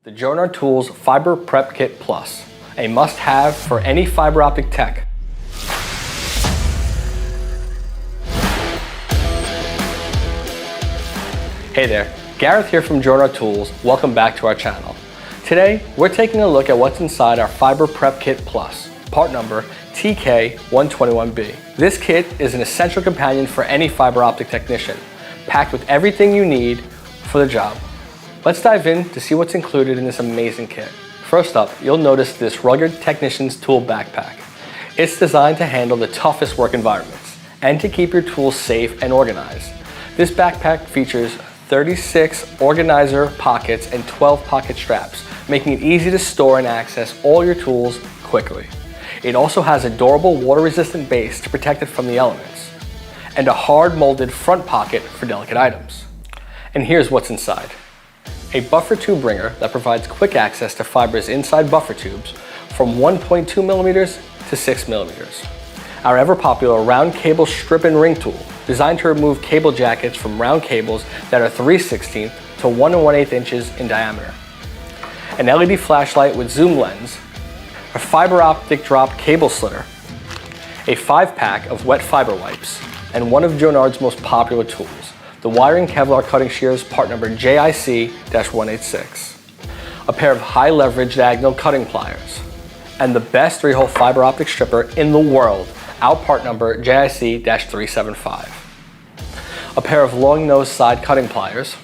The Jonard Tools Fiber Prep Kit Plus, a must-have for any fiber optic tech. Hey there, Gareth here from Jonard Tools. Welcome back to our channel. Today, we're taking a look at what's inside our Fiber Prep Kit Plus, part number TK-121B. This kit is an essential companion for any fiber optic technician, packed with everything you need for the job. Let's dive in to see what's included in this amazing kit. First up, you'll notice this rugged technician's tool backpack. It's designed to handle the toughest work environments and to keep your tools safe and organized. This backpack features 36 organizer pockets and 12 pocket straps, making it easy to store and access all your tools quickly. It also has a durable water-resistant base to protect it from the elements, and a hard molded front pocket for delicate items. And here's what's inside. A buffer tube ringer that provides quick access to fibers inside buffer tubes from 1.2 millimeters to 6 millimeters. Our ever popular round cable strip and ring tool, designed to remove cable jackets from round cables that are 3/16 to 1 1/8 inches in diameter. An LED flashlight with zoom lens, a fiber optic drop cable slitter, a 5-pack of wet fiber wipes, and one of Jonard's most popular tools, the wiring Kevlar cutting shears part number JIC-186, a pair of high leverage diagonal cutting pliers, and the best 3-hole fiber optic stripper in the world, our part number JIC-375, a pair of long nose side cutting pliers,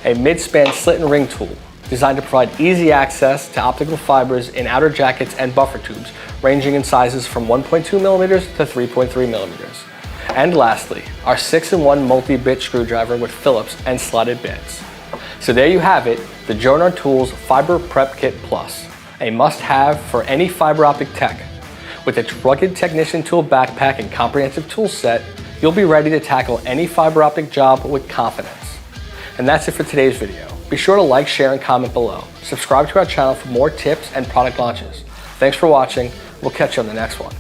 a midspan slit and ring tool designed to provide easy access to optical fibers in outer jackets and buffer tubes ranging in sizes from 1.2 millimeters to 3.3 millimeters. And lastly, our 6-in-1 multi-bit screwdriver with Phillips and slotted bits. So there you have it, the Jonard Tools Fiber Prep Kit Plus, a must-have for any fiber optic tech. With its rugged technician tool backpack and comprehensive tool set, you'll be ready to tackle any fiber optic job with confidence. And that's it for today's video. Be sure to like, share, and comment below. Subscribe to our channel for more tips and product launches. Thanks for watching. We'll catch you on the next one.